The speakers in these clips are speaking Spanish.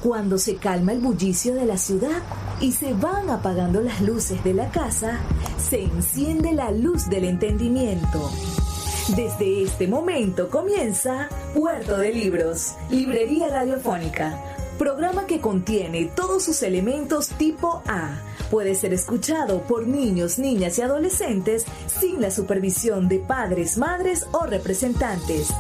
Cuando se calma el bullicio de la ciudad y se van apagando las luces de la casa, se enciende la luz del entendimiento. Desde este momento comienza Puerto de Libros, Librería Radiofónica, programa que contiene todos sus elementos tipo A. Puede ser escuchado por niños, niñas y adolescentes sin la supervisión de padres, madres o representantes.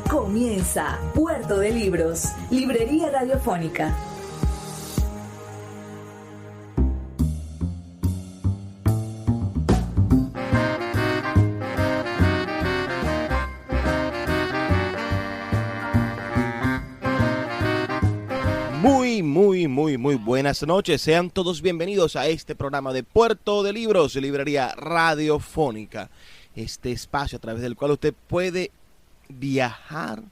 Comienza Puerto de Libros, Librería Radiofónica. Muy buenas noches. Sean todos bienvenidos a este programa de Puerto de Libros, Librería Radiofónica. Este espacio a través del cual usted puede viajar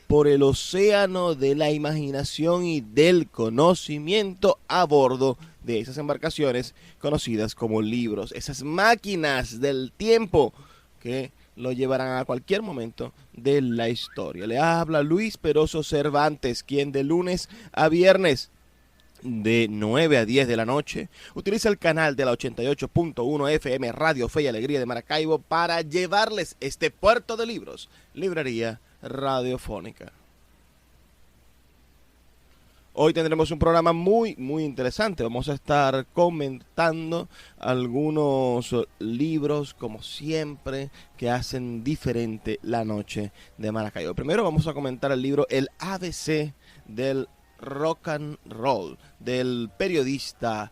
por el océano de la imaginación y del conocimiento a bordo de esas embarcaciones conocidas como libros, esas máquinas del tiempo que lo llevarán a cualquier momento de la historia. Le habla Luis Peroso Cervantes, quien de lunes a viernes de 9 a 10 de la noche utiliza el canal de la 88.1 FM Radio Fe y Alegría de Maracaibo para llevarles este Puerto de Libros, Librería Radiofónica. Hoy tendremos un programa muy interesante. Vamos a estar comentando algunos libros, como siempre, que hacen diferente la noche de Maracaibo. Primero vamos a comentar el libro El ABC del Rock and Roll, del periodista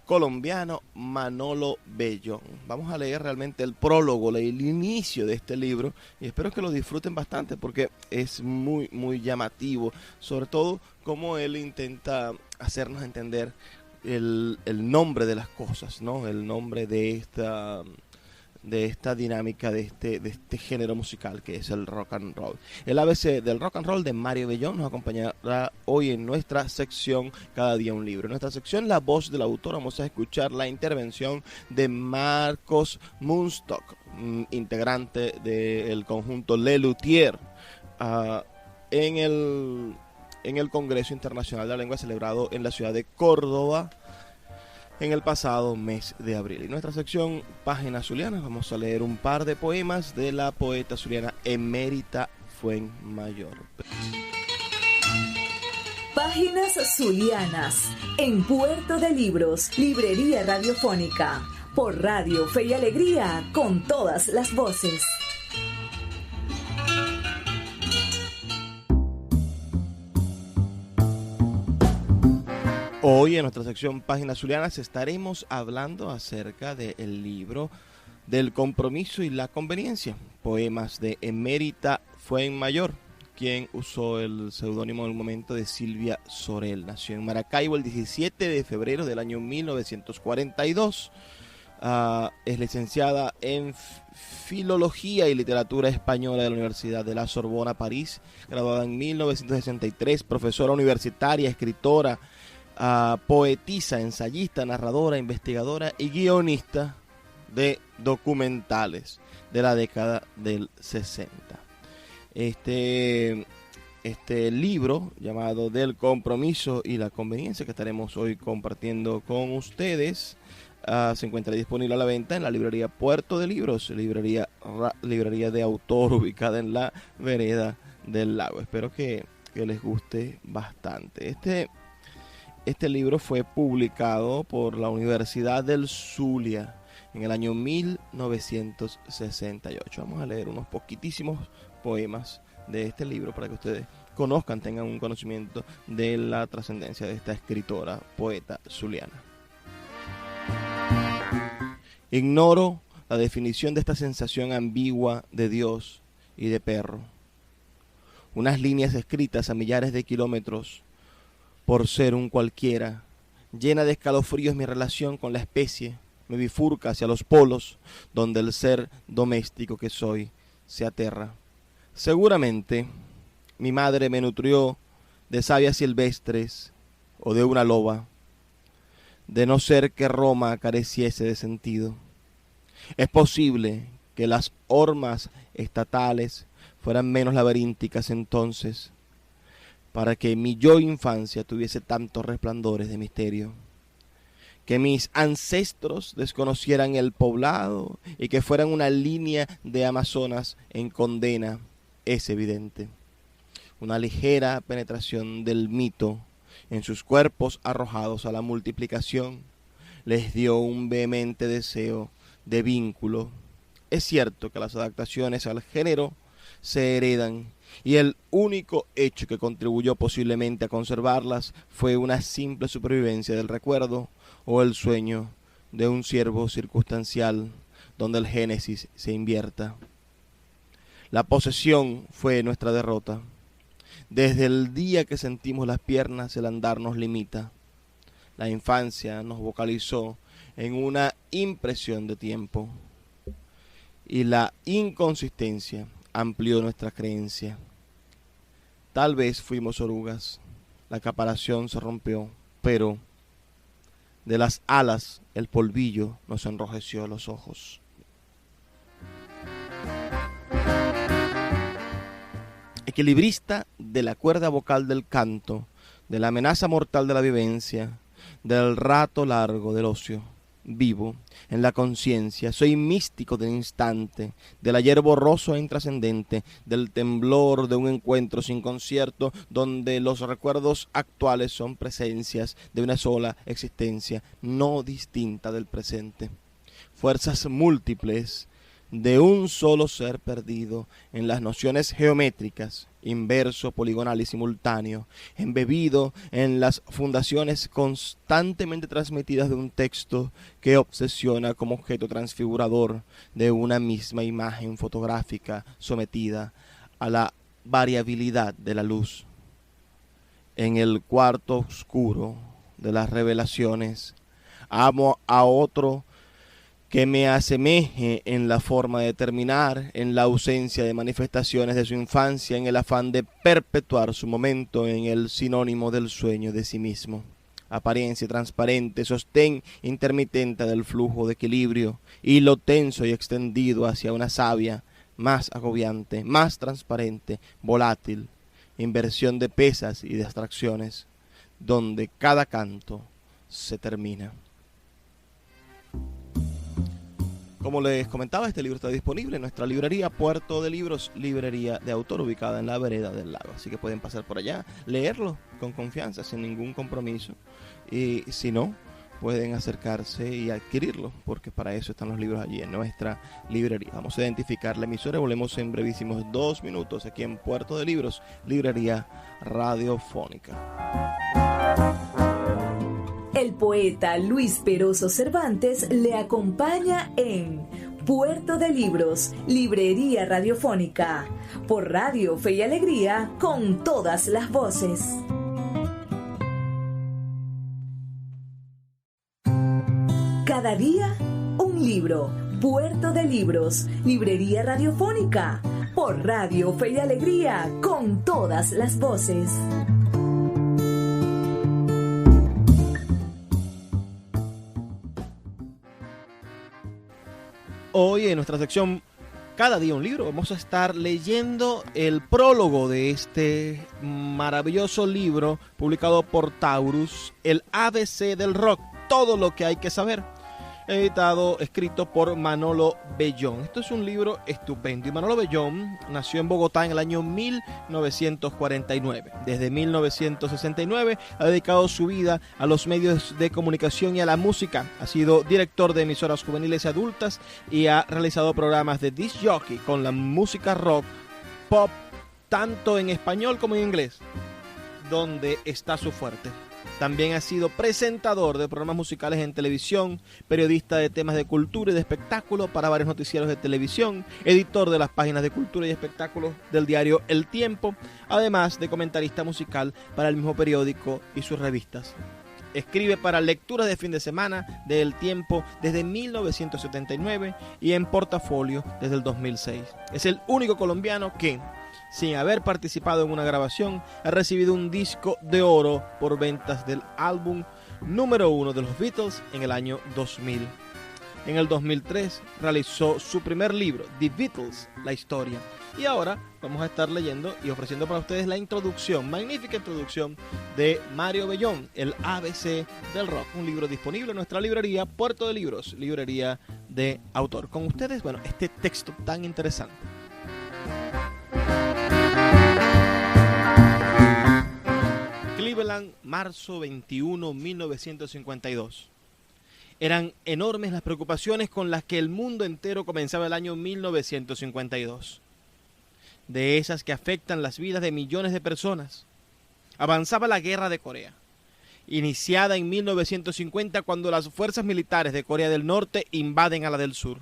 colombiano Manolo Bellón. Vamos a leer realmente el prólogo, el inicio de este libro, y espero que lo disfruten bastante porque es muy llamativo, sobre todo cómo él intenta hacernos entender el nombre de las cosas, ¿no? El nombre de esta dinámica, de este género musical que es el rock and roll. El ABC del rock and roll de Mario Bellón nos acompañará hoy en nuestra sección Cada Día un Libro. En nuestra sección La Voz del Autor vamos a escuchar la intervención de Marcos Munstock, integrante del conjunto Le Luthier, en el Congreso Internacional de la Lengua celebrado en la ciudad de Córdoba en el pasado mes de abril. En nuestra sección Páginas Zulianas vamos a leer un par de poemas de la poeta zuliana Emérita Fuenmayor. Páginas Zulianas, en Puerto de Libros, Librería Radiofónica, por Radio Fe y Alegría, con todas las voces. Hoy en nuestra sección Páginas Zulianas estaremos hablando acerca del libro del compromiso y la conveniencia, poemas de Emérita Fuenmayor, quien usó el seudónimo en el momento de Silvia Sorel. Nació en Maracaibo el 17 de febrero del año 1942. Es licenciada en Filología y Literatura Española de la Universidad de la Sorbona, París, graduada en 1963, profesora universitaria, escritora, poetisa, ensayista, narradora, investigadora y guionista de documentales de la década del 60. Este libro llamado Del Compromiso y la Conveniencia, que estaremos hoy compartiendo con ustedes, se encuentra disponible a la venta en la librería Puerto de Libros, librería de autor ubicada en la vereda del Lago. Espero que les guste bastante. Este libro fue publicado por la Universidad del Zulia en el año 1968. Vamos a leer unos poquitísimos poemas de este libro para que ustedes conozcan, tengan un conocimiento de la trascendencia de esta escritora, poeta zuliana. Ignoro la definición de esta sensación ambigua de Dios y de perro. Unas líneas escritas a millares de kilómetros por ser un cualquiera, llena de escalofríos mi relación con la especie, me bifurca hacia los polos, donde el ser doméstico que soy se aterra. Seguramente mi madre me nutrió de sabias silvestres o de una loba, de no ser que Roma careciese de sentido. Es posible que las hormas estatales fueran menos laberínticas entonces. para que mi yo infancia tuviese tantos resplandores de misterio. Que mis ancestros desconocieran el poblado y que fueran una línea de amazonas en condena es evidente. Una ligera penetración del mito en sus cuerpos arrojados a la multiplicación les dio un vehemente deseo de vínculo. Es cierto que las adaptaciones al género se heredan y el único hecho que contribuyó posiblemente a conservarlas fue una simple supervivencia del recuerdo o el sueño de un ciervo circunstancial donde el génesis se invierta. La posesión fue nuestra derrota. Desde el día que sentimos las piernas el andar nos limita. La infancia nos vocalizó en una impresión de tiempo y la inconsistencia amplió nuestra creencia. Tal vez fuimos orugas, la caparación se rompió, pero de las alas el polvillo nos enrojeció los ojos. Equilibrista de la cuerda vocal del canto, de la amenaza mortal de la vivencia, del rato largo del ocio, vivo en la conciencia, soy místico del instante, del ayer borroso e intrascendente, del temblor de un encuentro sin concierto, donde los recuerdos actuales son presencias de una sola existencia, no distinta del presente. Fuerzas múltiples de un solo ser perdido en las nociones geométricas, inverso, poligonal y simultáneo, embebido en las fundaciones constantemente transmitidas de un texto que obsesiona como objeto transfigurador de una misma imagen fotográfica sometida a la variabilidad de la luz. En el cuarto oscuro de las revelaciones, amo a otro que me asemeje en la forma de terminar, en la ausencia de manifestaciones de su infancia, en el afán de perpetuar su momento en el sinónimo del sueño de sí mismo. Apariencia transparente, sostén intermitente del flujo de equilibrio, hilo tenso y extendido hacia una savia más agobiante, más transparente, volátil, inversión de pesas y de abstracciones, donde cada canto se termina. Como les comentaba, este libro está disponible en nuestra librería Puerto de Libros, librería de autor ubicada en la vereda del lago. Así que pueden pasar por allá, leerlo con confianza, sin ningún compromiso. Y si no, pueden acercarse y adquirirlo, porque para eso están los libros allí en nuestra librería. Vamos a identificar la emisora y volvemos en brevísimos 2 minutos aquí en Puerto de Libros, librería radiofónica. El poeta Luis Peroso Cervantes le acompaña en Puerto de Libros, librería radiofónica, por Radio Fe y Alegría, con todas las voces. Cada día, un libro. Puerto de Libros, librería radiofónica, por Radio Fe y Alegría, con todas las voces. Hoy en nuestra sección Cada día un libro vamos a estar leyendo el prólogo de este maravilloso libro publicado por Taurus, el ABC del rock, todo lo que hay que saber, escrito por Manolo Bellón. Esto es un libro estupendo y Manolo Bellón nació en Bogotá en el año 1949. Desde 1969 ha dedicado su vida a los medios de comunicación y a la música. Ha sido director de emisoras juveniles y adultas y ha realizado programas de disc jockey con la música rock, pop, tanto en español como en inglés, donde está su fuerte. También ha sido presentador de programas musicales en televisión, periodista de temas de cultura y de espectáculo para varios noticieros de televisión, editor de las páginas de cultura y espectáculos del diario El Tiempo, además de comentarista musical para el mismo periódico y sus revistas. Escribe para lecturas de fin de semana de El Tiempo desde 1979 y en Portafolio desde el 2006. Es el único colombiano que, sin haber participado en una grabación, ha recibido un disco de oro por ventas del álbum número 1 de los Beatles en el año 2000. en el 2003 realizó su primer libro, The Beatles, la historia. Y ahora vamos a estar leyendo y ofreciendo para ustedes la introducción, magnífica introducción de Mario Bellón, el ABC del rock. Un libro disponible en nuestra librería Puerto de Libros, librería de autor. Con ustedes, bueno, este texto tan interesante. Cleveland, marzo 21, 1952. Eran enormes las preocupaciones con las que el mundo entero comenzaba el año 1952. De esas que afectan las vidas de millones de personas. Avanzaba la guerra de Corea, iniciada en 1950 cuando las fuerzas militares de Corea del Norte invaden a la del Sur.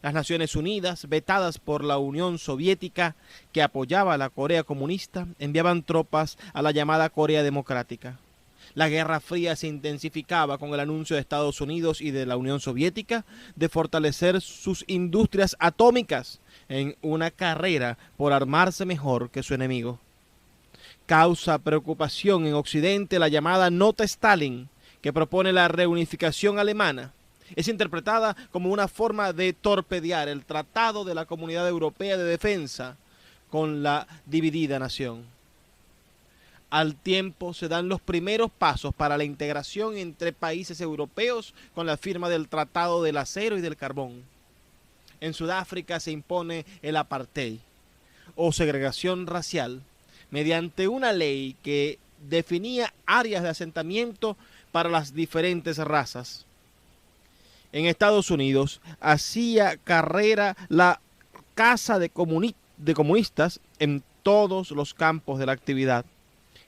Las Naciones Unidas, vetadas por la Unión Soviética, que apoyaba a la Corea comunista, enviaban tropas a la llamada Corea Democrática. La Guerra Fría se intensificaba con el anuncio de Estados Unidos y de la Unión Soviética de fortalecer sus industrias atómicas en una carrera por armarse mejor que su enemigo. Causa preocupación en Occidente la llamada Nota Stalin, que propone la reunificación alemana. Es interpretada como una forma de torpedear el Tratado de la Comunidad Europea de Defensa con la dividida nación. Al tiempo se dan los primeros pasos para la integración entre países europeos con la firma del Tratado del Acero y del Carbón. En Sudáfrica se impone el apartheid o segregación racial mediante una ley que definía áreas de asentamiento para las diferentes razas. En Estados Unidos hacía carrera la caza de comunistas en todos los campos de la actividad,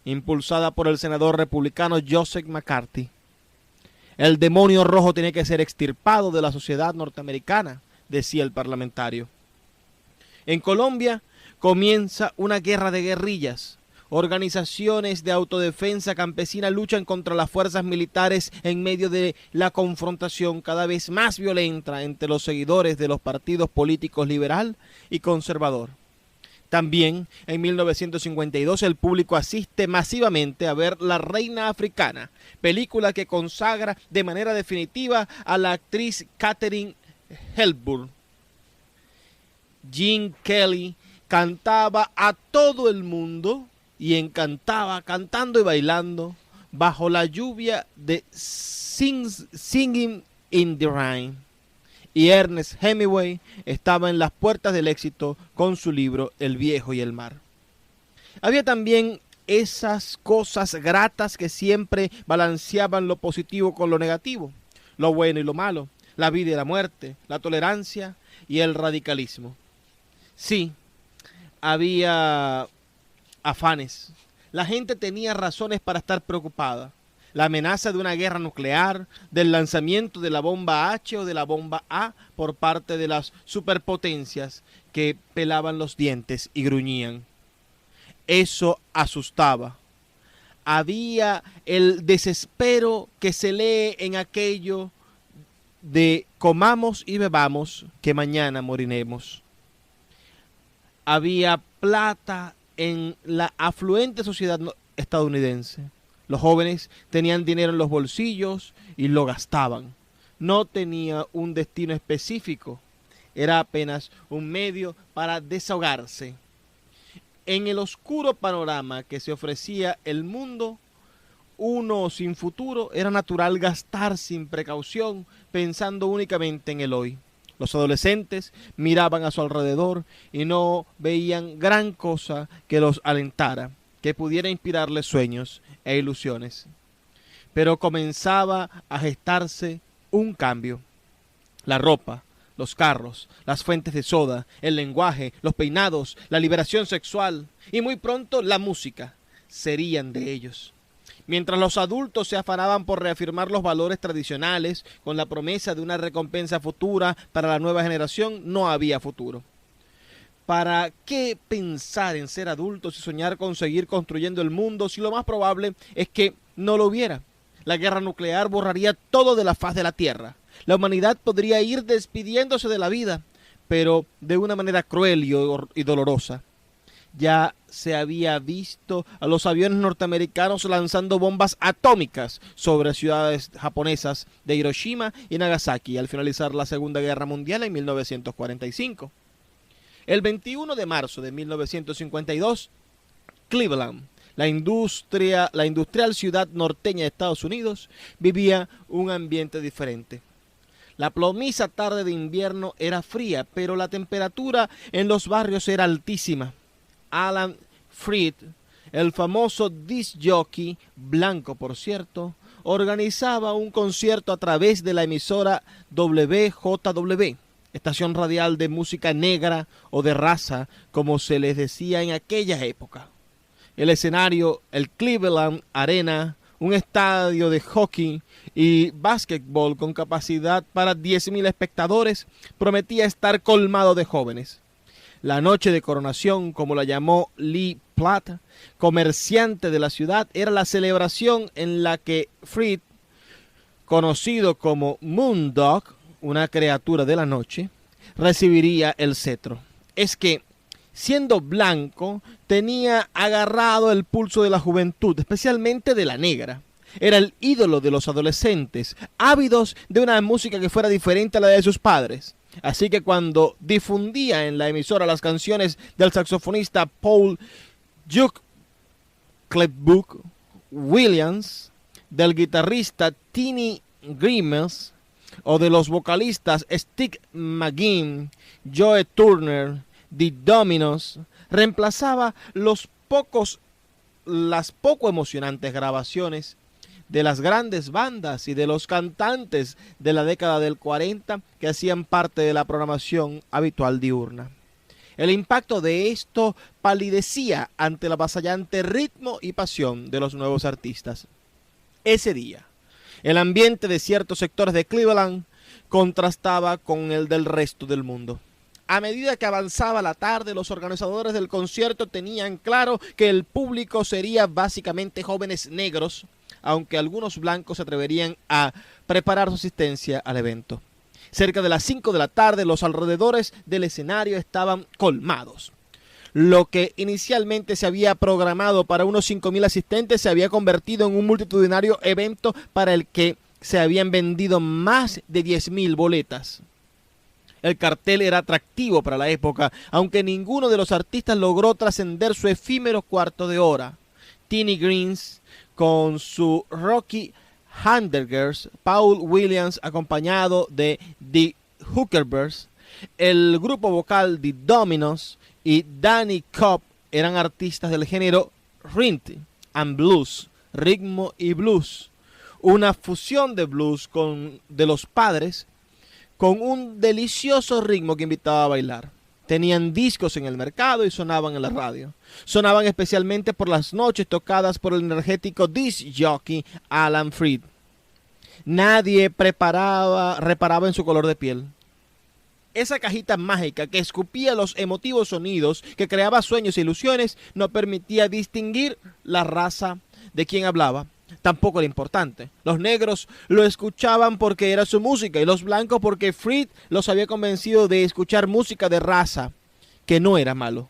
impulsada por el senador republicano Joseph McCarthy. El demonio rojo tiene que ser extirpado de la sociedad norteamericana, decía el parlamentario. En Colombia comienza una guerra de guerrillas. Organizaciones de autodefensa campesina luchan contra las fuerzas militares en medio de la confrontación cada vez más violenta entre los seguidores de los partidos políticos liberal y conservador. También, en 1952, el público asiste masivamente a ver La Reina Africana, película que consagra de manera definitiva a la actriz Katharine Hepburn. Gene Kelly cantaba a todo el mundo y encantaba cantando y bailando bajo la lluvia de Singing in the Rain. Y Ernest Hemingway estaba en las puertas del éxito con su libro El viejo y el mar. Había también esas cosas gratas que siempre balanceaban lo positivo con lo negativo, lo bueno y lo malo, la vida y la muerte, la tolerancia y el radicalismo. Sí, había afanes. La gente tenía razones para estar preocupada. La amenaza de una guerra nuclear, del lanzamiento de la bomba H o de la bomba A por parte de las superpotencias que pelaban los dientes y gruñían. Eso asustaba. Había el desespero que se lee en aquello de comamos y bebamos que mañana moriremos. Había plata en la afluente sociedad estadounidense. Los jóvenes tenían dinero en los bolsillos y lo gastaban. No tenía un destino específico. Era apenas un medio para desahogarse. En el oscuro panorama que se ofrecía el mundo, uno sin futuro, era natural gastar sin precaución, pensando únicamente en el hoy. Los adolescentes miraban a su alrededor y no veían gran cosa que los alentara, que pudiera inspirarles sueños e ilusiones. Pero comenzaba a gestarse un cambio. La ropa, los carros, las fuentes de soda, el lenguaje, los peinados, la liberación sexual y muy pronto la música serían de ellos. Mientras los adultos se afanaban por reafirmar los valores tradicionales con la promesa de una recompensa futura para la nueva generación, no había futuro. ¿Para qué pensar en ser adultos y soñar con seguir construyendo el mundo si lo más probable es que no lo hubiera? La guerra nuclear borraría todo de la faz de la Tierra. La humanidad podría ir despidiéndose de la vida, pero de una manera cruel y dolorosa. ya se había visto a los aviones norteamericanos lanzando bombas atómicas sobre ciudades japonesas de Hiroshima y Nagasaki al finalizar la Segunda Guerra Mundial en 1945. El 21 de marzo de 1952, Cleveland, la industrial ciudad norteña de Estados Unidos, vivía un ambiente diferente. La plomiza tarde de invierno era fría, pero la temperatura en los barrios era altísima. Alan Freed, el famoso disc jockey, blanco por cierto, organizaba un concierto a través de la emisora WJW, estación radial de música negra o de raza, como se les decía en aquella época. El escenario, el Cleveland Arena, un estadio de hockey y básquetbol con capacidad para 10,000 espectadores, prometía estar colmado de jóvenes. La noche de coronación, como la llamó Lee Platt, comerciante de la ciudad, era la celebración en la que Freed, conocido como Moondog, una criatura de la noche, recibiría el cetro. Es que, siendo blanco, tenía agarrado el pulso de la juventud, especialmente de la negra. Era el ídolo de los adolescentes, ávidos de una música que fuera diferente a la de sus padres. Así que cuando difundía en la emisora las canciones del saxofonista Paul Jukebook Williams, del guitarrista Tiny Grimes o de los vocalistas Steve McGinn, Joe Turner, The Dominos, reemplazaba las poco emocionantes grabaciones de las grandes bandas y de los cantantes de la década del 40 que hacían parte de la programación habitual diurna. El impacto de esto palidecía ante el avasallante ritmo y pasión de los nuevos artistas. Ese día, el ambiente de ciertos sectores de Cleveland contrastaba con el del resto del mundo. A medida que avanzaba la tarde, los organizadores del concierto tenían claro que el público sería básicamente jóvenes negros, aunque algunos blancos se atreverían a preparar su asistencia al evento. Cerca de las 5 de la tarde, los alrededores del escenario estaban colmados. Lo que inicialmente se había programado para unos 5,000 asistentes se había convertido en un multitudinario evento para el que se habían vendido más de 10,000 boletas. El cartel era atractivo para la época, aunque ninguno de los artistas logró trascender su efímero cuarto de hora. Tiny Greens con su Rocky Handgers, Paul Williams acompañado de The Huckleberries, el grupo vocal The Dominos y Danny Cobb eran artistas del género Rhythm and Blues, ritmo y blues, una fusión de blues de los padres con un delicioso ritmo que invitaba a bailar. Tenían discos en el mercado y sonaban en la radio. Sonaban especialmente por las noches tocadas por el energético disc jockey Alan Freed. Nadie reparaba en su color de piel. Esa cajita mágica que escupía los emotivos sonidos, que creaba sueños e ilusiones, no permitía distinguir la raza de quien hablaba. Tampoco era importante. Los negros lo escuchaban porque era su música y los blancos porque Freed los había convencido de escuchar música de raza, que no era malo.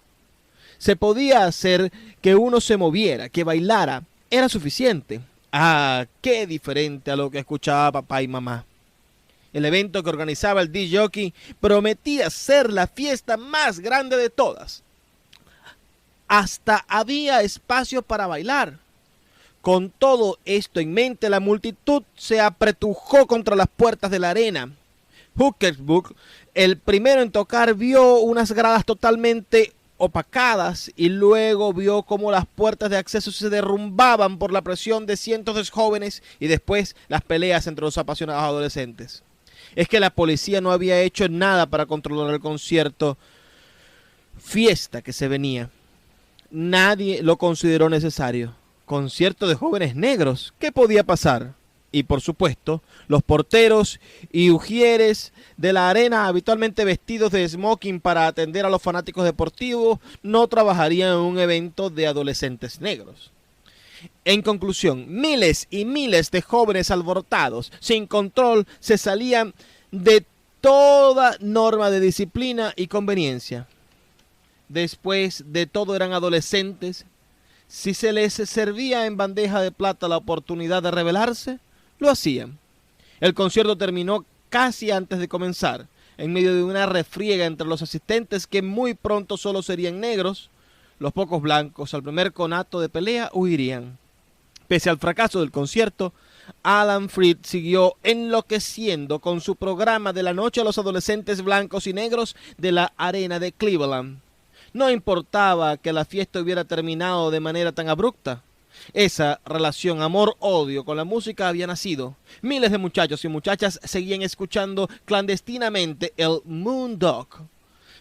Se podía hacer que uno se moviera, que bailara, era suficiente. Ah, qué diferente a lo que escuchaba papá y mamá. El evento que organizaba el disc jockey prometía ser la fiesta más grande de todas. Hasta había espacio para bailar. Con todo esto en mente, la multitud se apretujó contra las puertas de la arena. Huckleberry, el primero en tocar, vio unas gradas totalmente opacadas y luego vio cómo las puertas de acceso se derrumbaban por la presión de cientos de jóvenes y después las peleas entre los apasionados adolescentes. Es que la policía no había hecho nada para controlar el concierto fiesta que se venía. Nadie lo consideró necesario. Concierto de jóvenes negros, ¿qué podía pasar? Y por supuesto, los porteros y ujieres de la arena, habitualmente vestidos de smoking para atender a los fanáticos deportivos, no trabajarían en un evento de adolescentes negros. En conclusión, miles y miles de jóvenes alborotados, sin control, se salían de toda norma de disciplina y conveniencia. después de todo eran adolescentes, si se les servía en bandeja de plata la oportunidad de rebelarse, lo hacían. El concierto terminó casi antes de comenzar, en medio de una refriega entre los asistentes que muy pronto solo serían negros. Los pocos blancos, al primer conato de pelea, huirían. Pese al fracaso del concierto, Alan Freed siguió enloqueciendo con su programa de la noche a los adolescentes blancos y negros de la arena de Cleveland. No importaba que la fiesta hubiera terminado de manera tan abrupta. Esa relación amor-odio con la música había nacido. Miles de muchachos y muchachas seguían escuchando clandestinamente el Moondog,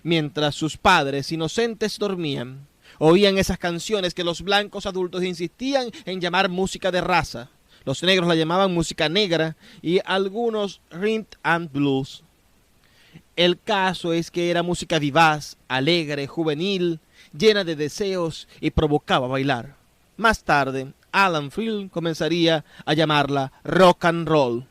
mientras sus padres inocentes dormían. Oían esas canciones que los blancos adultos insistían en llamar música de raza. Los negros la llamaban música negra y algunos rhythm and blues. El caso es que era música vivaz, alegre, juvenil, llena de deseos y provocaba bailar. Más tarde, Alan Freed comenzaría a llamarla rock and roll.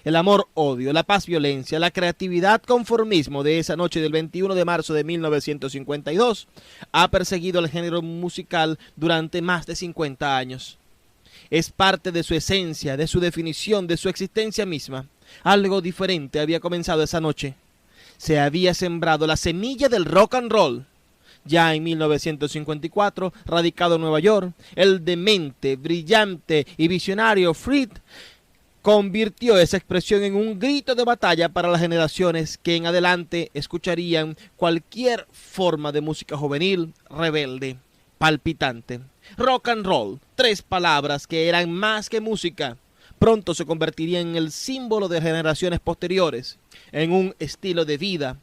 El amor-odio, la paz-violencia, la creatividad-conformismo de esa noche del 21 de marzo de 1952 ha perseguido al género musical durante más de 50 años. Es parte de su esencia, de su definición, de su existencia misma. Algo diferente había comenzado esa noche. Se había sembrado la semilla del rock and roll. Ya en 1954, radicado en Nueva York, el demente, brillante y visionario Freed convirtió esa expresión en un grito de batalla para las generaciones que en adelante escucharían cualquier forma de música juvenil, rebelde, palpitante. Rock and roll, 3 palabras que eran más que música, pronto se convertirían en el símbolo de generaciones posteriores, en un estilo de vida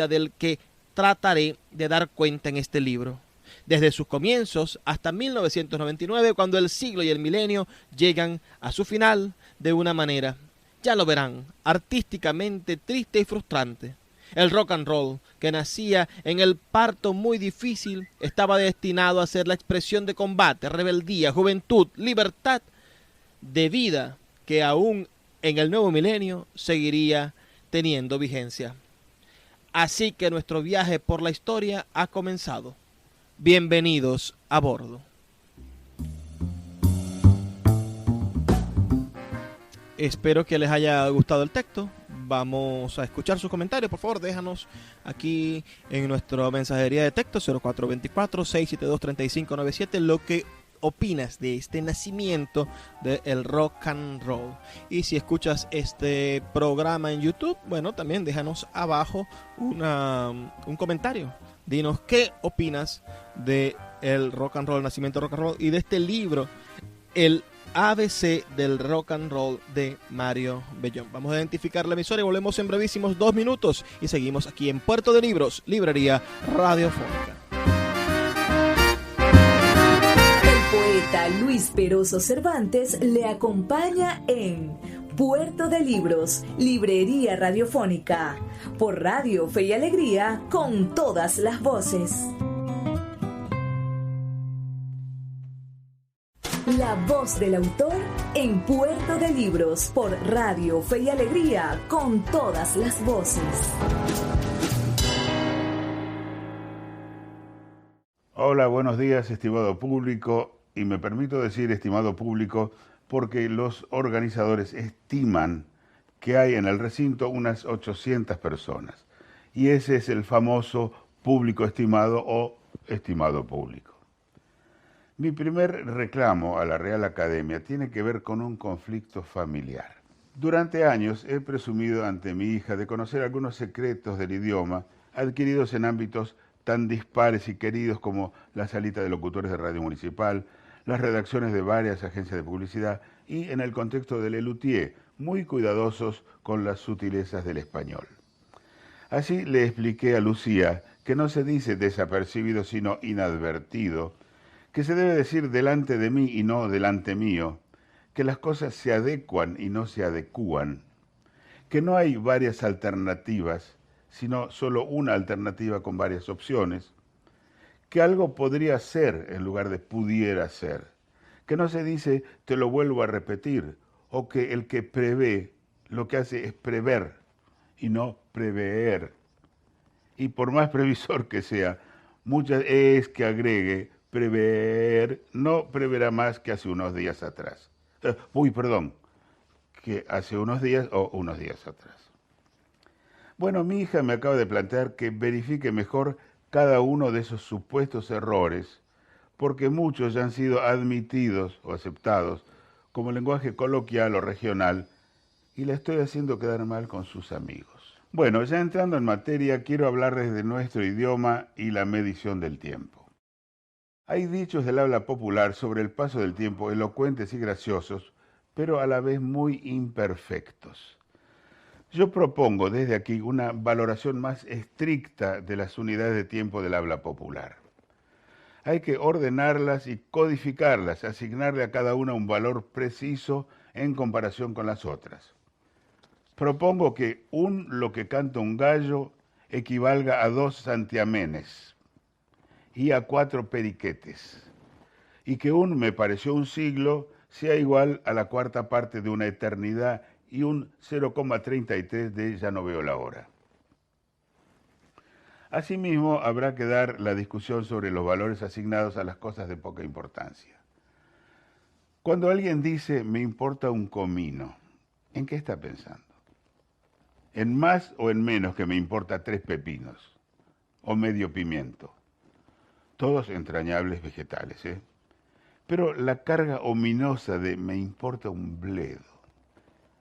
del que trataré de dar cuenta en este libro. Desde sus comienzos hasta 1999, cuando el siglo y el milenio llegan a su final de una manera, ya lo verán, artísticamente triste y frustrante. El rock and roll, que nacía en el parto muy difícil, estaba destinado a ser la expresión de combate, rebeldía, juventud, libertad, de vida, que aún en el nuevo milenio seguiría teniendo vigencia. Así que nuestro viaje por la historia ha comenzado. Bienvenidos a bordo. Espero que les haya gustado el texto. Vamos a escuchar sus comentarios. Por favor, déjanos aquí en nuestra mensajería de texto 0424-672-3597 lo que opinas de este nacimiento del rock and roll. Y si escuchas este programa en YouTube, bueno, también déjanos abajo un comentario. Dinos qué opinas de el rock and roll, el nacimiento del rock and roll, y de este libro, el ABC del rock and roll de Mario Bellón. Vamos a identificar la emisora y volvemos en brevísimos 2 minutos y seguimos aquí en Puerto de Libros, Librería Radiofónica. El poeta Luis Peroso Cervantes le acompaña en Puerto de Libros, Librería Radiofónica, por Radio Fe y Alegría, con todas las voces. La voz del autor en Puerto de Libros, por Radio Fe y Alegría, con todas las voces. Hola, buenos días, estimado público, y me permito decir estimado público porque los organizadores estiman que hay en el recinto unas 800 personas, y ese es el famoso público estimado o estimado público. Mi primer reclamo a la Real Academia tiene que ver con un conflicto familiar. Durante años he presumido ante mi hija de conocer algunos secretos del idioma adquiridos en ámbitos tan dispares y queridos como la salita de locutores de Radio Municipal, las redacciones de varias agencias de publicidad y en el contexto de Lelutier, muy cuidadosos con las sutilezas del español. Así le expliqué a Lucía que no se dice desapercibido sino inadvertido, que se debe decir delante de mí y no delante mío, que las cosas se adecuan y no se adecúan, que no hay varias alternativas, sino solo una alternativa con varias opciones, que algo podría ser en lugar de pudiera ser, que no se dice te lo vuelvo a repetir, o que el que prevé lo que hace es prever y no prever, Y por más previsor que sea, muchas es que agregue prever, no preverá más que hace unos días atrás. Que hace unos días o unos días atrás. Bueno, mi hija me acaba de plantear que verifique mejor cada uno de esos supuestos errores, porque muchos ya han sido admitidos o aceptados como lenguaje coloquial o regional, y la estoy haciendo quedar mal con sus amigos. Bueno, ya entrando en materia, quiero hablarles de nuestro idioma y la medición del tiempo. Hay dichos del habla popular sobre el paso del tiempo elocuentes y graciosos, pero a la vez muy imperfectos. Yo propongo desde aquí una valoración más estricta de las unidades de tiempo del habla popular. Hay que ordenarlas y codificarlas, asignarle a cada una un valor preciso en comparación con las otras. Propongo que lo que canta un gallo equivalga a 2 santiamenes y a 4 periquetes, y que me pareció un siglo sea igual a la cuarta parte de una eternidad y un 0,33 de ya no veo la hora. Asimismo, habrá que dar la discusión sobre los valores asignados a las cosas de poca importancia. Cuando alguien dice, me importa un comino, ¿en qué está pensando? ¿En más o en menos que me importa 3 pepinos? ¿O medio pimiento? Todos entrañables vegetales, ¿eh? Pero la carga ominosa de me importa un bledo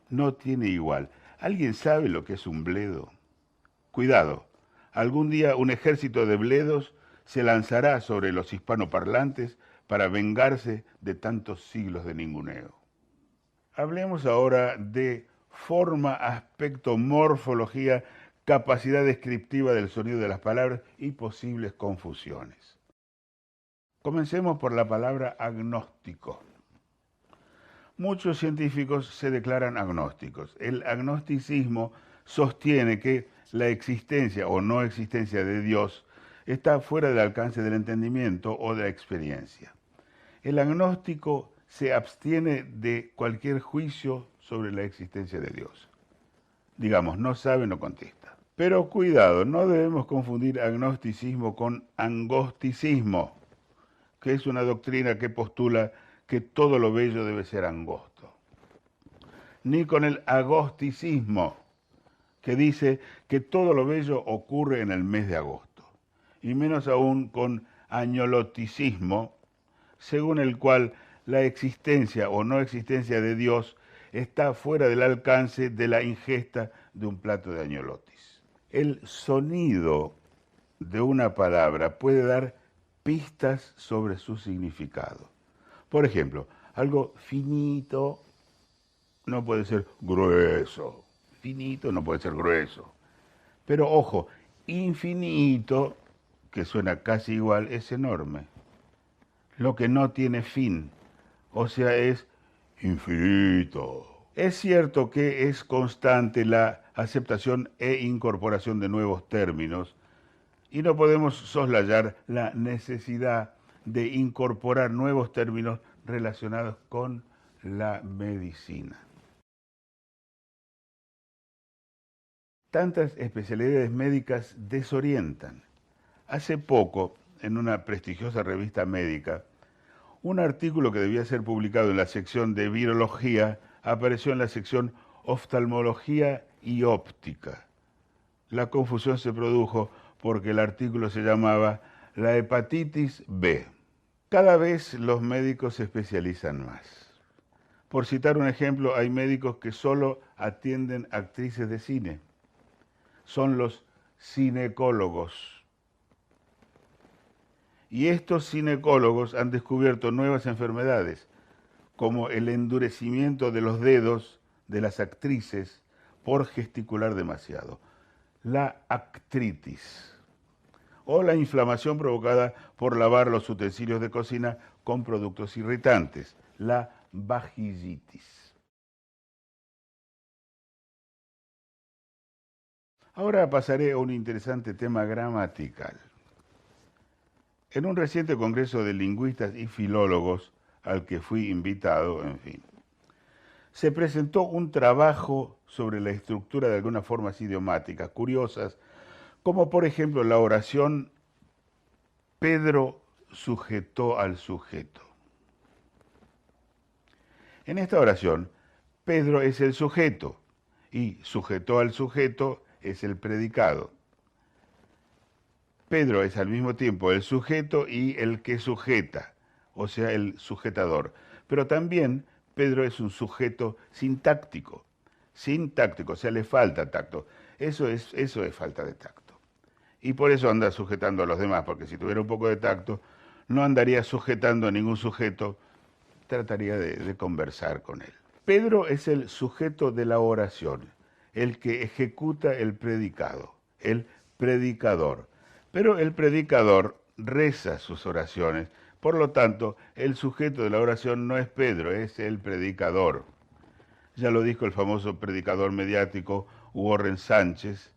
no tiene igual. ¿Alguien sabe lo que es un bledo? Cuidado, algún día un ejército de bledos se lanzará sobre los hispanoparlantes para vengarse de tantos siglos de ninguneo. Hablemos ahora de forma, aspecto, morfología, capacidad descriptiva del sonido de las palabras y posibles confusiones. Comencemos por la palabra agnóstico. Muchos científicos se declaran agnósticos. El agnosticismo sostiene que la existencia o no existencia de Dios está fuera del alcance del entendimiento o de la experiencia. El agnóstico se abstiene de cualquier juicio sobre la existencia de Dios. Digamos, no sabe, no contesta. Pero cuidado, no debemos confundir agnosticismo con angosticismo, que es una doctrina que postula que todo lo bello debe ser angosto. Ni con el agosticismo, que dice que todo lo bello ocurre en el mes de agosto. Y menos aún con añoloticismo, según el cual la existencia o no existencia de Dios está fuera del alcance de la ingesta de un plato de añolotis. El sonido de una palabra puede dar pistas sobre su significado. Por ejemplo, algo finito no puede ser grueso. Finito no puede ser grueso. Pero ojo, infinito, que suena casi igual, es enorme. Lo que no tiene fin, o sea, es infinito. Es cierto que es constante la aceptación e incorporación de nuevos términos y no podemos soslayar la necesidad de incorporar nuevos términos relacionados con la medicina. Tantas especialidades médicas desorientan. Hace poco, en una prestigiosa revista médica, un artículo que debía ser publicado en la sección de virología apareció en la sección oftalmología y óptica. La confusión se produjo porque el artículo se llamaba la hepatitis B. Cada vez los médicos se especializan más. Por citar un ejemplo, hay médicos que solo atienden actrices de cine. Son los cinecólogos. Y estos cinecólogos han descubierto nuevas enfermedades, como el endurecimiento de los dedos de las actrices por gesticular demasiado, la actritis, o la inflamación provocada por lavar los utensilios de cocina con productos irritantes, la vaginitis. Ahora pasaré a un interesante tema gramatical. En un reciente congreso de lingüistas y filólogos al que fui invitado, se presentó un trabajo sobre la estructura de algunas formas idiomáticas curiosas como por ejemplo la oración Pedro sujetó al sujeto. En esta oración, Pedro es el sujeto y sujetó al sujeto es el predicado. Pedro es al mismo tiempo el sujeto y el que sujeta, o sea, el sujetador. Pero también Pedro es un sujeto sintáctico, o sea, le falta tacto. Eso es falta de tacto. Y por eso anda sujetando a los demás, porque si tuviera un poco de tacto, no andaría sujetando a ningún sujeto, trataría de conversar con él. Pedro es el sujeto de la oración, el que ejecuta el predicado, el predicador. Pero el predicador reza sus oraciones, por lo tanto, el sujeto de la oración no es Pedro, es el predicador. Ya lo dijo el famoso predicador mediático Warren Sánchez,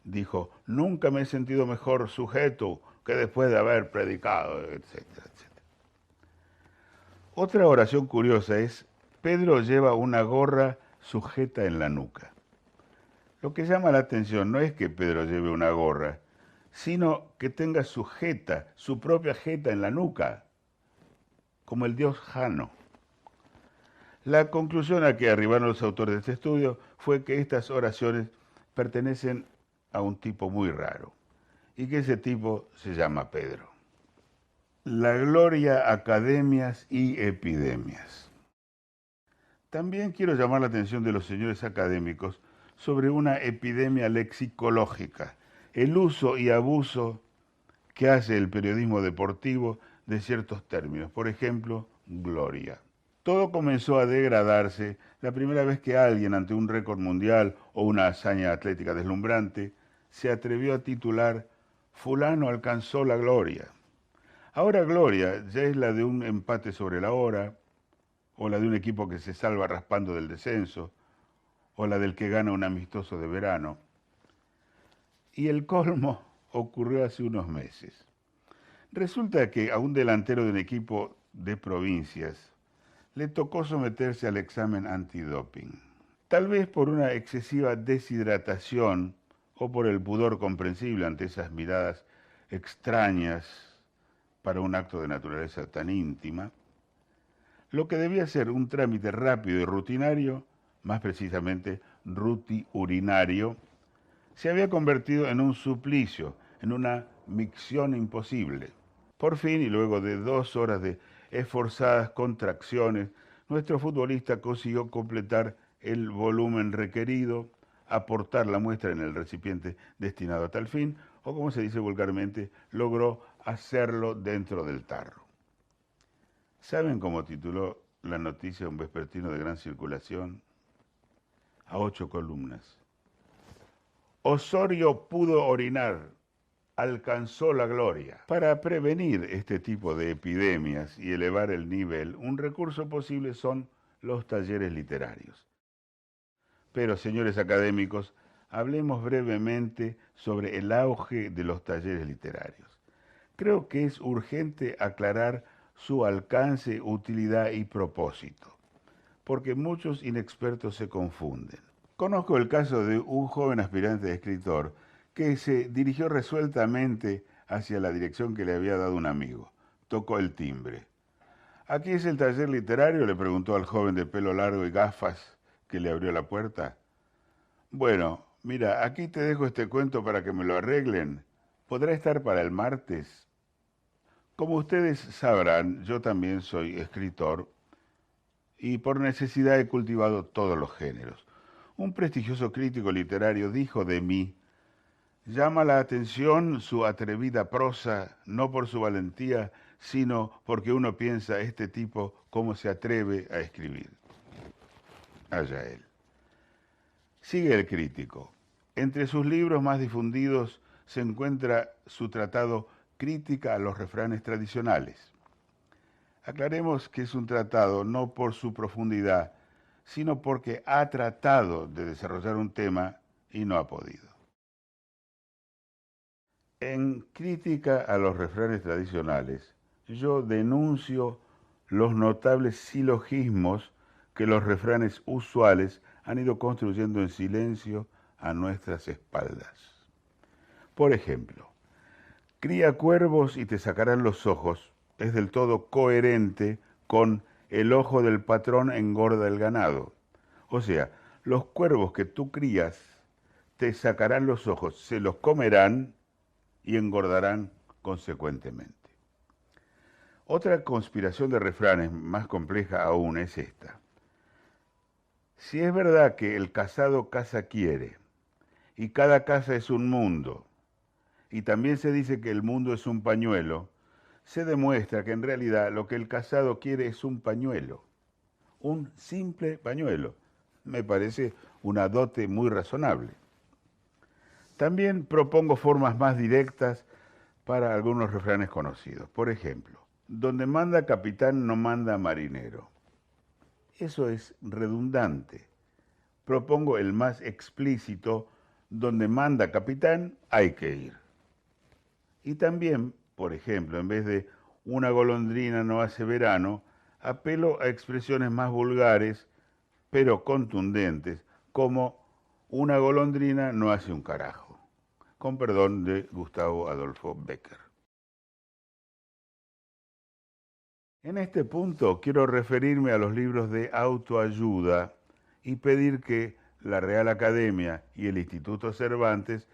dijo, nunca me he sentido mejor sujeto que después de haber predicado, etcétera, etcétera. Otra oración curiosa es, Pedro lleva una gorra sujeta en la nuca. Lo que llama la atención no es que Pedro lleve una gorra, sino que tenga sujeta, su propia jeta en la nuca, como el dios Jano. La conclusión a que arribaron los autores de este estudio fue que estas oraciones pertenecen a un tipo muy raro, y que ese tipo se llama Pedro. La gloria, academias y epidemias. También quiero llamar la atención de los señores académicos sobre una epidemia lexicológica, el uso y abuso que hace el periodismo deportivo de ciertos términos. Por ejemplo, gloria. Todo comenzó a degradarse la primera vez que alguien, ante un récord mundial o una hazaña atlética deslumbrante, se atrevió a titular «Fulano alcanzó la gloria». Ahora gloria ya es la de un empate sobre la hora, o la de un equipo que se salva raspando del descenso, o la del que gana un amistoso de verano. Y el colmo ocurrió hace unos meses. Resulta que a un delantero de un equipo de provincias le tocó someterse al examen antidoping. Tal vez por una excesiva deshidratación o por el pudor comprensible ante esas miradas extrañas para un acto de naturaleza tan íntima, lo que debía ser un trámite rápido y rutinario, más precisamente rutiurinario, se había convertido en un suplicio, en una micción imposible. Por fin, y luego de 2 horas de esforzadas contracciones, nuestro futbolista consiguió completar el volumen requerido, aportar la muestra en el recipiente destinado a tal fin, o como se dice vulgarmente, logró hacerlo dentro del tarro. ¿Saben cómo tituló la noticia un vespertino de gran circulación? A 8 columnas. Osorio pudo orinar, alcanzó la gloria. Para prevenir este tipo de epidemias y elevar el nivel, un recurso posible son los talleres literarios. Pero, señores académicos, hablemos brevemente sobre el auge de los talleres literarios. Creo que es urgente aclarar su alcance, utilidad y propósito, porque muchos inexpertos se confunden. Conozco el caso de un joven aspirante de escritor que se dirigió resueltamente hacia la dirección que le había dado un amigo. Tocó el timbre. ¿Aquí es el taller literario?, le preguntó al joven de pelo largo y gafas que le abrió la puerta. Bueno, mira, aquí te dejo este cuento para que me lo arreglen. ¿Podrá estar para el martes? Como ustedes sabrán, yo también soy escritor y por necesidad he cultivado todos los géneros. Un prestigioso crítico literario dijo de mí: llama la atención su atrevida prosa, no por su valentía, sino porque uno piensa, este tipo, cómo se atreve a escribir. Allá él. Sigue el crítico. Entre sus libros más difundidos se encuentra su tratado Crítica a los refranes tradicionales. Aclaremos que es un tratado no por su profundidad, sino porque ha tratado de desarrollar un tema y no ha podido. En Crítica a los refranes tradicionales, yo denuncio los notables silogismos que los refranes usuales han ido construyendo en silencio a nuestras espaldas. Por ejemplo, cría cuervos y te sacarán los ojos es del todo coherente con el ojo del patrón engorda el ganado. O sea, los cuervos que tú crías te sacarán los ojos, se los comerán y engordarán consecuentemente. Otra conspiración de refranes más compleja aún es esta. Si es verdad que el casado casa quiere, y cada casa es un mundo, y también se dice que el mundo es un pañuelo, se demuestra que en realidad lo que el casado quiere es un pañuelo, un simple pañuelo. Me parece una dote muy razonable. También propongo formas más directas para algunos refranes conocidos. Por ejemplo, donde manda capitán no manda marinero. Eso es redundante. Propongo el más explícito, donde manda capitán hay que ir. Y también, por ejemplo, en vez de una golondrina no hace verano, apelo a expresiones más vulgares, pero contundentes, como una golondrina no hace un carajo, con perdón de Gustavo Adolfo Bécquer. En este punto quiero referirme a los libros de autoayuda y pedir que la Real Academia y el Instituto Cervantes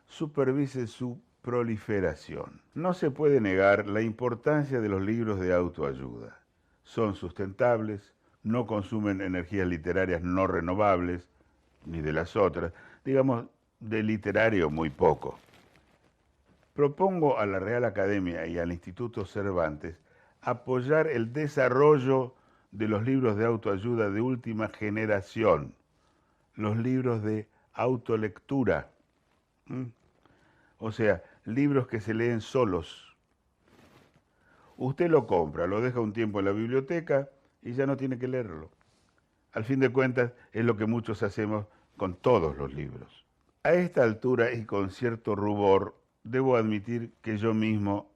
supervisen su proliferación. No se puede negar la importancia de los libros de autoayuda. Son sustentables, no consumen energías literarias no renovables, ni de las otras, digamos, de literario muy poco. Propongo a la Real Academia y al Instituto Cervantes apoyar el desarrollo de los libros de autoayuda de última generación, los libros de autolectura, o sea, libros que se leen solos. Usted lo compra, lo deja un tiempo en la biblioteca y ya no tiene que leerlo. Al fin de cuentas, es lo que muchos hacemos con todos los libros. A esta altura y con cierto rubor, debo admitir que yo mismo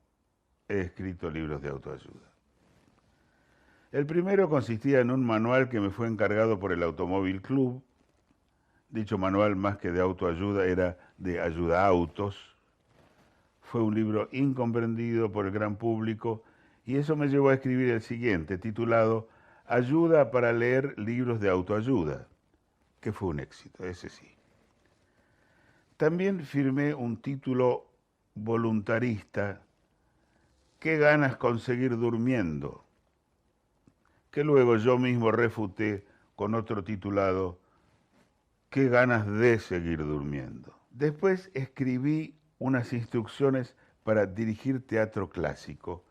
he escrito libros de autoayuda. El primero consistía en un manual que me fue encargado por el Automóvil Club. Dicho manual, más que de autoayuda, era de ayuda a autos. Fue un libro incomprendido por el gran público y eso me llevó a escribir el siguiente, titulado Ayuda para leer libros de autoayuda, que fue un éxito, ese sí. También firmé un título voluntarista, ¿Qué ganas conseguir durmiendo?, que luego yo mismo refuté con otro titulado ¿Qué ganas de seguir durmiendo? Después escribí unas instrucciones para dirigir teatro clásico,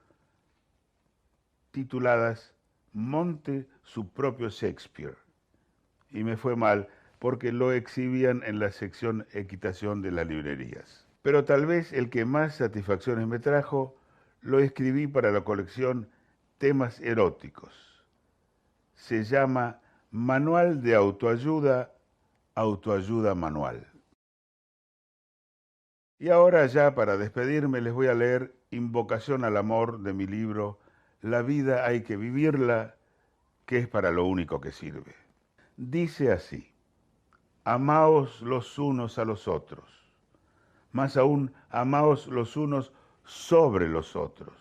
tituladas Monte su propio Shakespeare. Y me fue mal porque lo exhibían en la sección equitación de las librerías. Pero tal vez el que más satisfacciones me trajo lo escribí para la colección Temas Eróticos. Se llama Manual de Autoayuda, Autoayuda Manual. Y ahora ya para despedirme les voy a leer Invocación al Amor de mi libro La vida hay que vivirla, que es para lo único que sirve. Dice así: amaos los unos a los otros, más aún amaos los unos sobre los otros.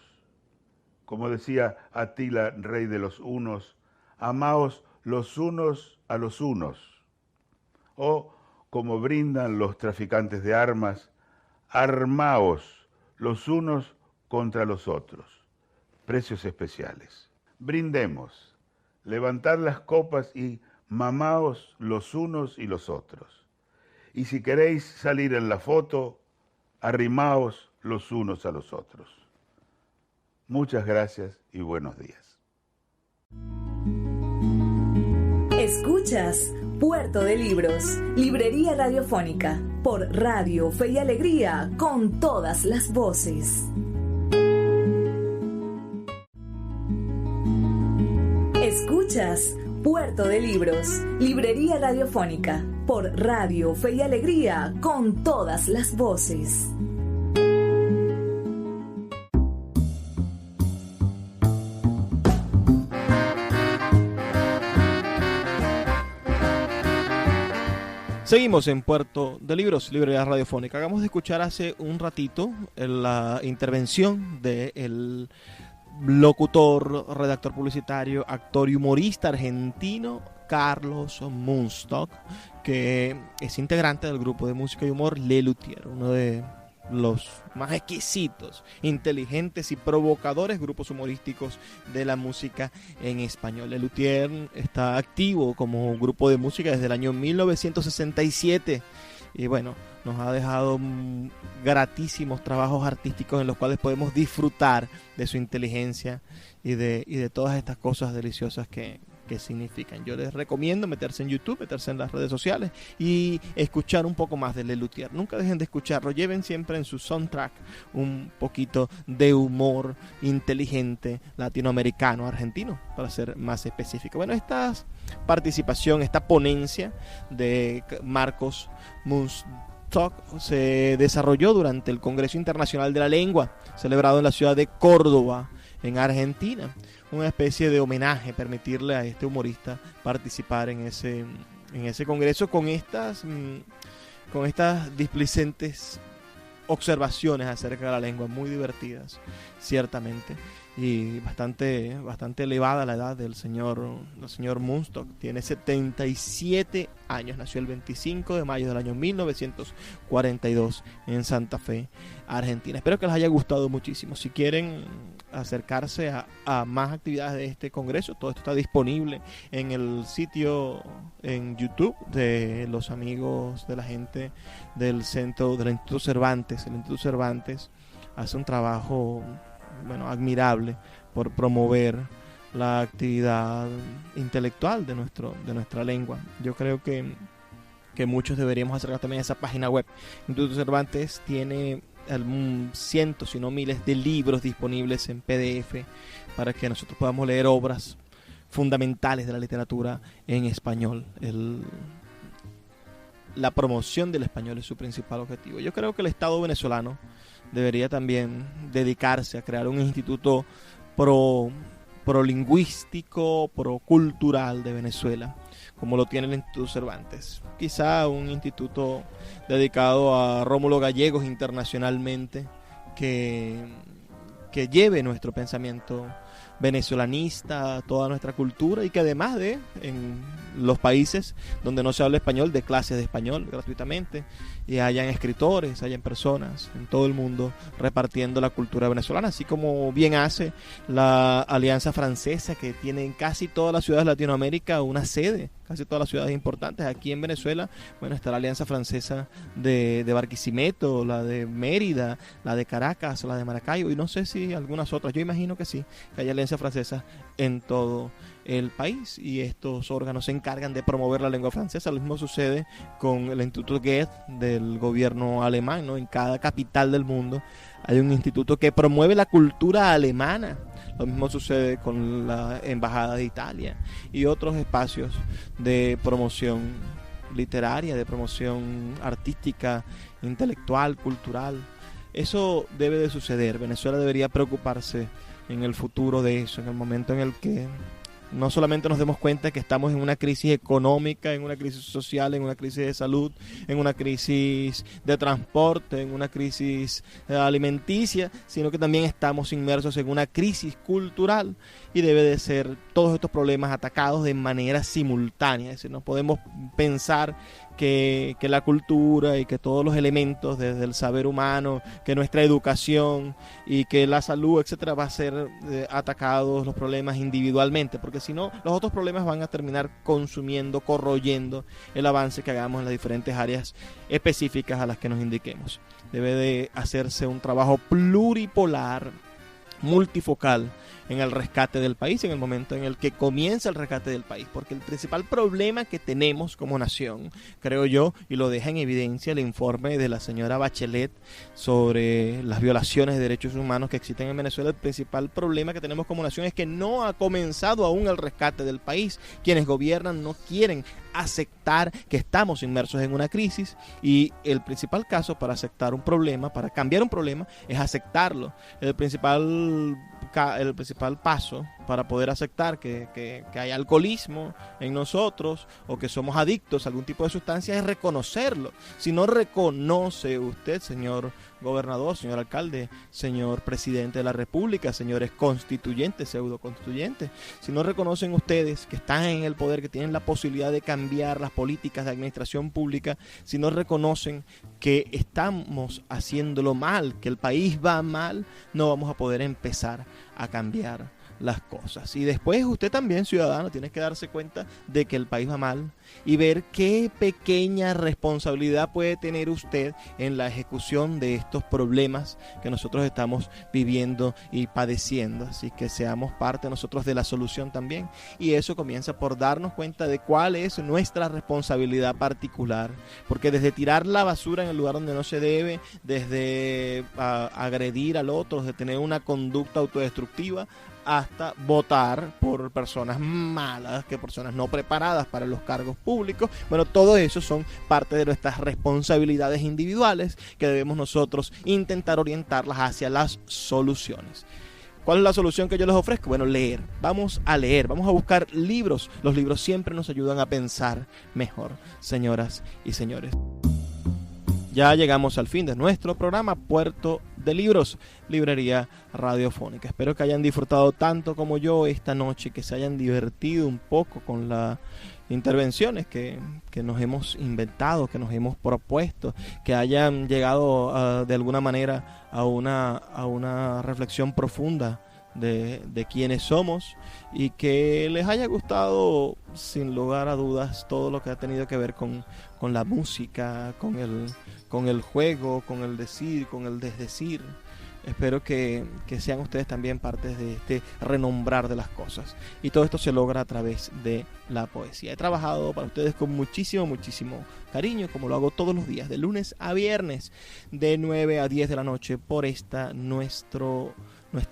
Como decía Atila, rey de los hunos, amaos los unos a los unos. O como brindan los traficantes de armas, armaos los unos contra los otros. Precios especiales. Brindemos, levantad las copas y mamaos los unos y los otros. Y si queréis salir en la foto, arrimaos los unos a los otros. Muchas gracias y buenos días. Escuchas Puerto de Libros, Librería Radiofónica, por Radio Fe y Alegría, con todas las voces. Escuchas Puerto de Libros, Librería Radiofónica, por Radio Fe y Alegría, con todas las voces. Seguimos en Puerto de Libros, librería radiofónica. Acabamos de escuchar hace un ratito la intervención del locutor, redactor publicitario, actor y humorista argentino Carlos Mundstock, que es integrante del grupo de música y humor Le Luthier, uno de los más exquisitos, inteligentes y provocadores grupos humorísticos de la música en español. Le Luthier está activo como grupo de música desde el año 1967 y bueno, nos ha dejado gratísimos trabajos artísticos en los cuales podemos disfrutar de su inteligencia y de todas estas cosas deliciosas que significan. Yo les recomiendo meterse en YouTube, meterse en las redes sociales y escuchar un poco más de Le Luthier. Nunca dejen de escucharlo, lleven siempre en su soundtrack un poquito de humor inteligente latinoamericano, argentino, para ser más específico. Bueno, esta participación, esta ponencia de Marcos Mundstock se desarrolló durante el Congreso Internacional de la Lengua, celebrado en la ciudad de Córdoba, en Argentina. Una especie de homenaje, permitirle a este humorista participar en ese congreso con estas displicentes observaciones acerca de la lengua, muy divertidas, ciertamente, y bastante elevada la edad del señor Mundstock. Tiene 77 años, nació el 25 de mayo del año 1942 en Santa Fe, Argentina. Espero que les haya gustado muchísimo. Si quieren acercarse a más actividades de este congreso, todo esto está disponible en el sitio en YouTube de los amigos de la gente del centro del Instituto Cervantes. El Instituto Cervantes hace un trabajo admirable por promover la actividad intelectual de nuestra lengua. Yo creo que muchos deberíamos acercar también a esa página web. El Instituto Cervantes tiene cientos, si no miles, de libros disponibles en PDF para que nosotros podamos leer obras fundamentales de la literatura en español. La promoción del español es su principal objetivo. Yo creo que el Estado venezolano debería también dedicarse a crear un instituto prolingüístico, procultural de Venezuela, como lo tiene el Instituto Cervantes. Quizá un instituto dedicado a Rómulo Gallegos internacionalmente, que lleve nuestro pensamiento venezolanista, toda nuestra cultura, y que además de en los países donde no se habla español, de clases de español gratuitamente, y hayan escritores, hayan personas en todo el mundo repartiendo la cultura venezolana, así como bien hace la Alianza Francesa, que tiene en casi todas las ciudades de Latinoamérica una sede, casi todas las ciudades importantes. Aquí en Venezuela, está la Alianza Francesa de Barquisimeto, la de Mérida, la de Caracas, la de Maracaibo, y no sé si algunas otras. Yo imagino que sí, que hay alianzas francesas en todo el país, y estos órganos se encargan de promover la lengua francesa. Lo mismo sucede con el Instituto Goethe del gobierno alemán, ¿no? En cada capital del mundo hay un instituto que promueve la cultura alemana. Lo mismo sucede con la Embajada de Italia y otros espacios de promoción literaria, de promoción artística, intelectual, cultural. Eso debe de suceder. Venezuela debería preocuparse en el futuro de eso, en el momento en el que no solamente nos demos cuenta que estamos en una crisis económica, en una crisis social, en una crisis de salud, en una crisis de transporte, en una crisis alimenticia, sino que también estamos inmersos en una crisis cultural, y debe de ser todos estos problemas atacados de manera simultánea. Es decir, no podemos pensar que la cultura y que todos los elementos desde el saber humano, que nuestra educación y que la salud, etcétera, va a ser atacados los problemas individualmente, porque si no, los otros problemas van a terminar consumiendo, corroyendo el avance que hagamos en las diferentes áreas específicas a las que nos indiquemos. Debe de hacerse un trabajo pluripolar, multifocal, en el rescate del país, en el momento en el que comienza el rescate del país, porque el principal problema que tenemos como nación, creo yo, y lo deja en evidencia el informe de la señora Bachelet sobre las violaciones de derechos humanos que existen en Venezuela, el principal problema que tenemos como nación es que no ha comenzado aún el rescate del país. Quienes gobiernan no quieren aceptar que estamos inmersos en una crisis, y el principal caso para aceptar un problema, para cambiar un problema, es aceptarlo. El principal paso para poder aceptar que hay alcoholismo en nosotros o que somos adictos a algún tipo de sustancia es reconocerlo. Si no reconoce usted, señor gobernador, señor alcalde, señor presidente de la República, señores constituyentes, pseudo constituyentes, si no reconocen ustedes que están en el poder, que tienen la posibilidad de cambiar las políticas de administración pública, si no reconocen que estamos haciéndolo mal, que el país va mal, no vamos a poder empezar a cambiar las cosas. Y después usted también, ciudadano, tiene que darse cuenta de que el país va mal y ver qué pequeña responsabilidad puede tener usted en la ejecución de estos problemas que nosotros estamos viviendo y padeciendo. Así que seamos parte nosotros de la solución también, y eso comienza por darnos cuenta de cuál es nuestra responsabilidad particular, porque desde tirar la basura en el lugar donde no se debe, desde agredir al otro, de tener una conducta autodestructiva, hasta votar por personas malas, que personas no preparadas para los cargos públicos. Bueno, todo eso son parte de nuestras responsabilidades individuales que debemos nosotros intentar orientarlas hacia las soluciones. ¿Cuál es la solución que yo les ofrezco? Bueno, leer. Vamos a leer, vamos a buscar libros. Los libros siempre nos ayudan a pensar mejor, señoras y señores. Ya llegamos al fin de nuestro programa Puerto de Libros, librería radiofónica. Espero que hayan disfrutado tanto como yo esta noche, que se hayan divertido un poco con las intervenciones que nos hemos inventado, que nos hemos propuesto, que hayan llegado de alguna manera a una reflexión profunda de quiénes somos, y que les haya gustado sin lugar a dudas todo lo que ha tenido que ver con la música, con el juego, con el decir, con el desdecir. Espero que sean ustedes también partes de este renombrar de las cosas, y todo esto se logra a través de la poesía. He trabajado para ustedes con muchísimo cariño, como lo hago todos los días, de lunes a viernes, de 9 a 10 de la noche, por esta nuestra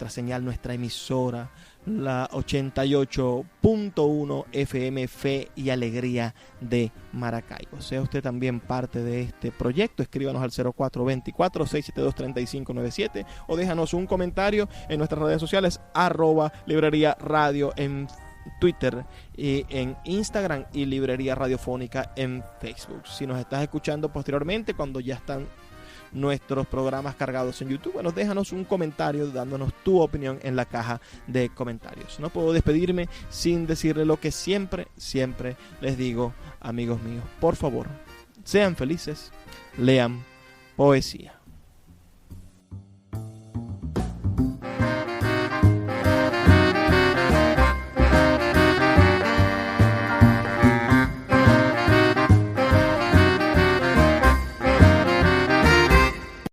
señal, nuestra emisora, la 88.1 FM Fe y Alegría de Maracaibo. Sea usted también parte de este proyecto, escríbanos al 0424-672-3597 o déjanos un comentario en nuestras redes sociales, @librería radio en Twitter y en Instagram, y Librería Radiofónica en Facebook. Si nos estás escuchando posteriormente, cuando ya están nuestros programas cargados en YouTube, bueno, déjanos un comentario dándonos tu opinión en la caja de comentarios. No puedo despedirme sin decirle lo que siempre les digo, amigos míos. Por favor, sean felices, lean poesía.